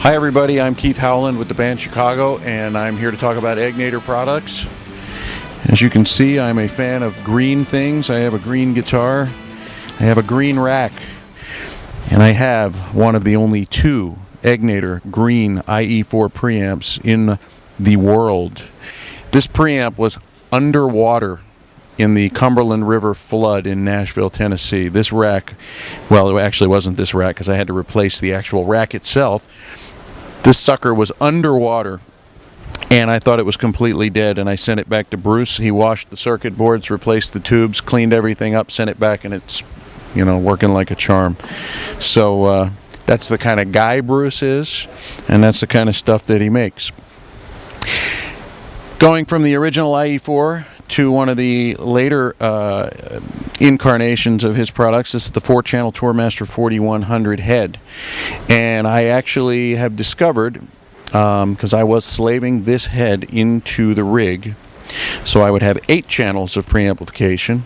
Hi everybody, I'm Keith Howland with the band Chicago, and I'm here to talk about Egnater products. As you can see, I'm a fan of green things. I have a green guitar, I have a green rack, and I have one of the only two Egnater green IE4 preamps in the world. This preamp was underwater in the Cumberland River flood in Nashville, Tennessee. This rack, well, it actually wasn't this rack because I had to replace the actual rack itself. This sucker was underwater, and I thought it was completely dead, and I sent it back to Bruce. He washed the circuit boards, replaced the tubes, cleaned everything up, sent it back, and it's, working like a charm. So that's the kind of guy Bruce is, and that's the kind of stuff that he makes. Going from the original IE4 to one of the later incarnations of his products, this is the 4-channel Tourmaster 4100 head. And I actually have discovered, because I was slaving this head into the rig, so I would have 8 channels of preamplification,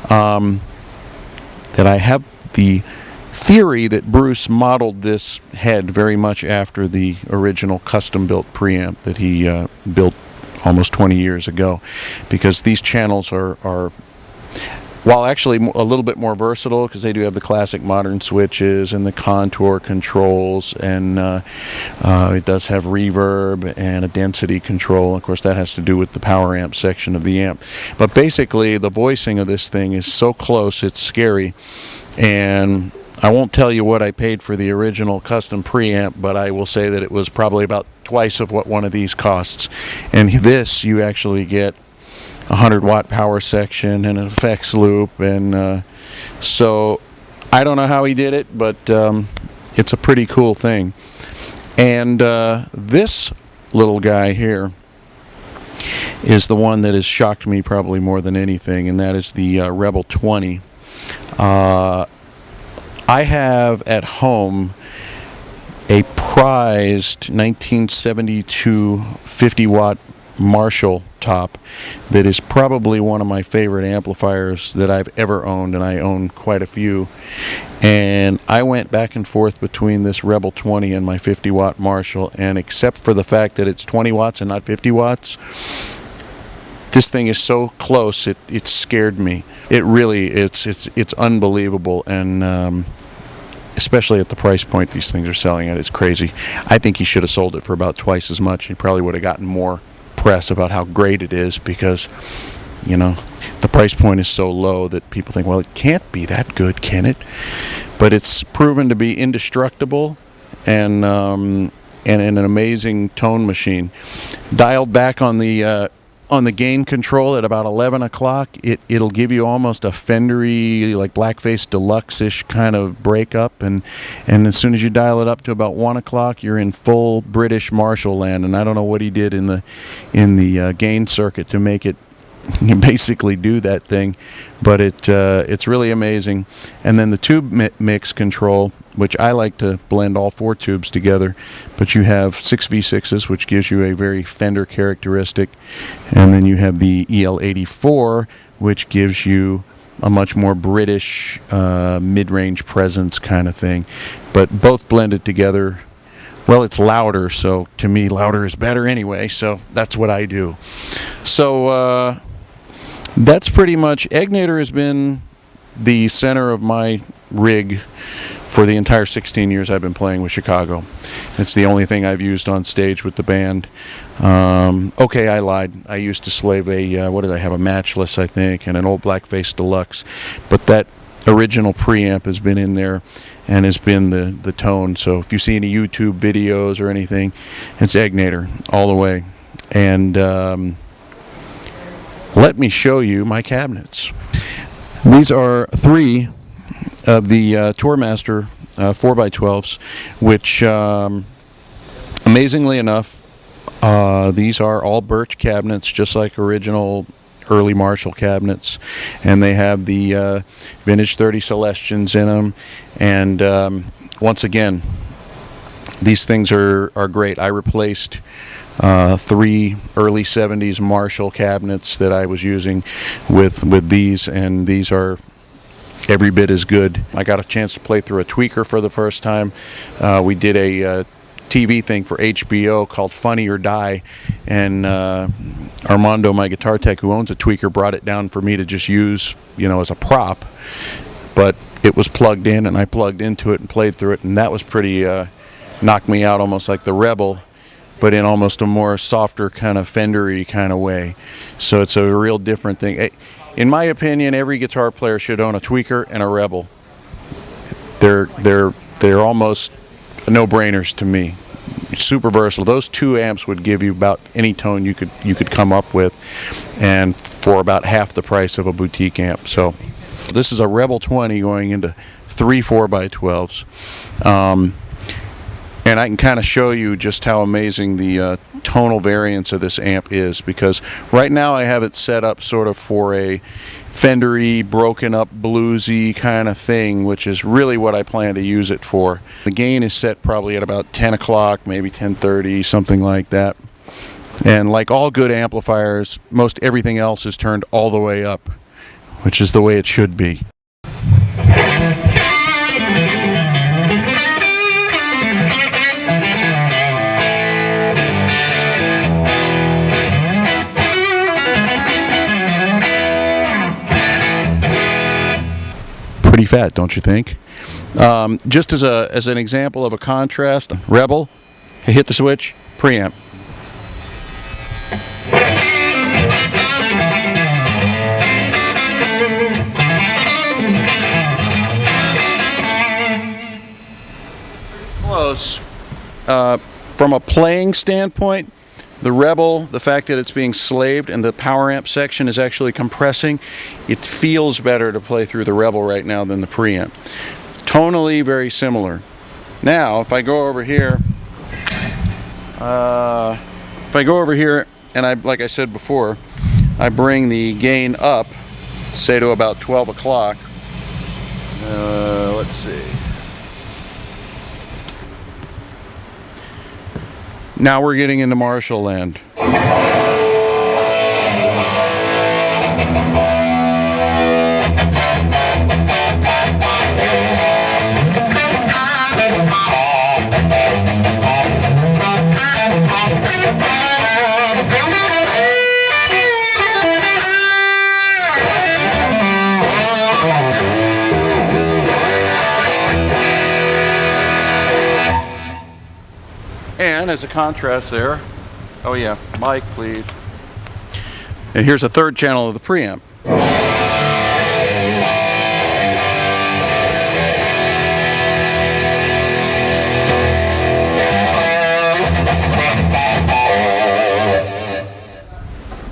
that I have the theory that Bruce modeled this head very much after the original custom-built preamp that he built almost 20 years ago, because these channels are while actually a little bit more versatile, because they do have the classic modern switches and the contour controls, and it does have reverb and a density control. Of course, that has to do with the power amp section of the amp. But basically, the voicing of this thing is so close, it's scary. And I won't tell you what I paid for the original custom preamp, but I will say that it was probably about twice of what one of these costs. And this, you actually get a 100-watt power section and an effects loop, and so I don't know how he did it, but it's a pretty cool thing. And this little guy here is the one that has shocked me probably more than anything, and that is the Rebel 20. I have at home a prized 1972 50-watt Marshall top that is probably one of my favorite amplifiers that I've ever owned, and I own quite a few. And I went back and forth between this Rebel 20 and my 50-watt Marshall, and except for the fact that it's 20 watts and not 50 watts, this thing is so close, it scared me. It really, it's unbelievable, and especially at the price point these things are selling at, it's crazy. I think he should have sold it for about twice as much. He probably would have gotten more press about how great it is, because the price point is so low that people think, well, it can't be that good, can it? But it's proven to be indestructible, and an amazing tone machine. Dialed back on the gain control at about 11 o'clock, it'll give you almost a Fendery, like Blackface Deluxe-ish kind of breakup, and as soon as you dial it up to about 1 o'clock, you're in full British Marshall land. And I don't know what he did in the gain circuit to make it basically do that thing, but it's really amazing. And then the tube mix control, which I like to blend all 4 tubes together, but you have 6 V6s, which gives you a very Fender characteristic, and then you have the EL84, which gives you a much more British mid-range presence kind of thing. But both blended together, well, it's louder, so to me louder is better anyway, so that's what I do. So that's pretty much, Egnater has been the center of my rig for the entire 16 years I've been playing with Chicago. It's the only thing I've used on stage with the band. Okay, I lied. I used to slave a, what did I have, a Matchless, I think, and an old Blackface Deluxe. But that original preamp has been in there and has been the tone. So if you see any YouTube videos or anything, it's Egnater all the way. And let me show you my cabinets. These are 3 of the Tourmaster 4x12s, which amazingly enough, these are all birch cabinets, just like original early Marshall cabinets, and they have the vintage 30 Celestians in them. And once again, these things are great. I replaced 3 early 70s Marshall cabinets that I was using with these, and these are every bit as good. I got a chance to play through a tweaker for the first time. We did a TV thing for HBO called Funny or Die, and Armando, my guitar tech who owns a tweaker, brought it down for me to just use, you know, as a prop. But it was plugged in, and I plugged into it and played through it, and that was pretty knocked me out, almost like the Rebel, but in almost a more softer kind of Fender-y kind of way. So it's a real different thing. In my opinion, every guitar player should own a tweaker and a Rebel. They're almost no-brainers to me. Super versatile. Those two amps would give you about any tone you could come up with, and for about half the price of a boutique amp. So this is a Rebel 20 going into 3 4x12s. And I can kind of show you just how amazing the tonal variance of this amp is, because right now I have it set up sort of for a Fender-y, broken up, bluesy kind of thing, which is really what I plan to use it for. The gain is set probably at about 10 o'clock, maybe 10:30, something like that. And like all good amplifiers, most everything else is turned all the way up, which is the way it should be. Pretty fat, don't you think? Just as an example of a contrast, Rebel, hit the switch, preamp. Close. From a playing standpoint, the Rebel, the fact that it's being slaved and the power amp section is actually compressing, it feels better to play through the Rebel right now than the preamp. Tonally very similar. Now, if I go over here, and like I said before, I bring the gain up, say to about 12 o'clock. Let's see. Now we're getting into Marshall land. And as a contrast there, oh yeah, mic please. And here's a third channel of the preamp.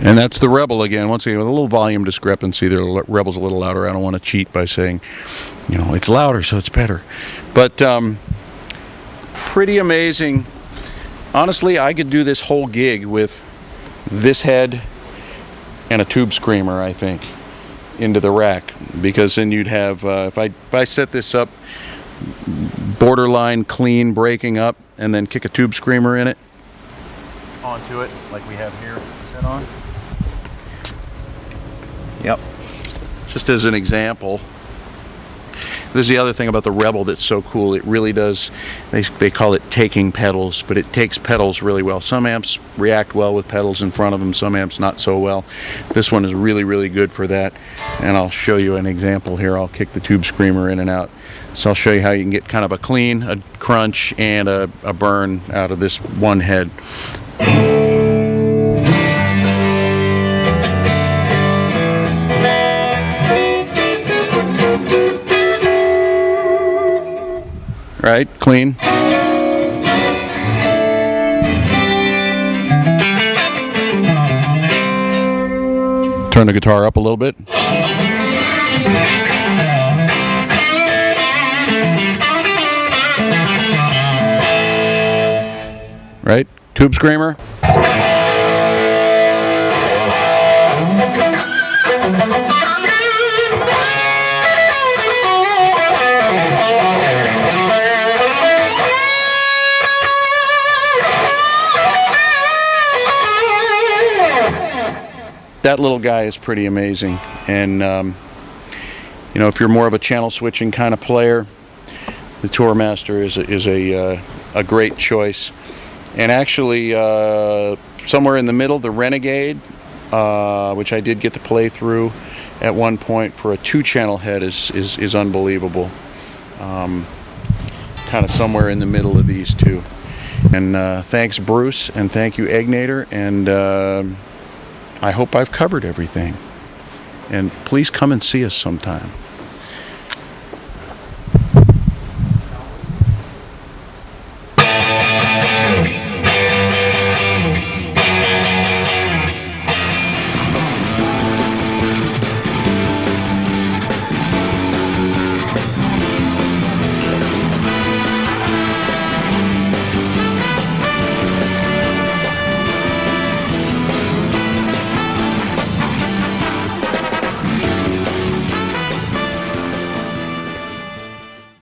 And that's the Rebel again, once again with a little volume discrepancy. The Rebel's a little louder. I don't want to cheat by saying, you know, it's louder so it's better. But pretty amazing. Honestly, I could do this whole gig with this head and a tube screamer, I think, into the rack, because then you'd have, if I set this up borderline clean, breaking up, and then kick a tube screamer in it onto it, like we have here. Is that on? Yep. Just as an example. This is the other thing about the Rebel that's so cool. It really does, they call it taking pedals, but it takes pedals really well. Some amps react well with pedals in front of them, some amps not so well. This one is really, really good for that. And I'll show you an example here. I'll kick the tube screamer in and out. So I'll show you how you can get kind of a clean, a crunch, and a burn out of this one head. Right, clean. Turn the guitar up a little bit. Right, tube screamer. That little guy is pretty amazing, and you know, if you're more of a channel switching kind of player, the Tourmaster is a a great choice. And actually, somewhere in the middle, the Renegade, which I did get to play through at one point for a 2-channel head, is unbelievable. Kind of somewhere in the middle of these two. And thanks, Bruce, and thank you, Egnater, and I hope I've covered everything. And please come and see us sometime.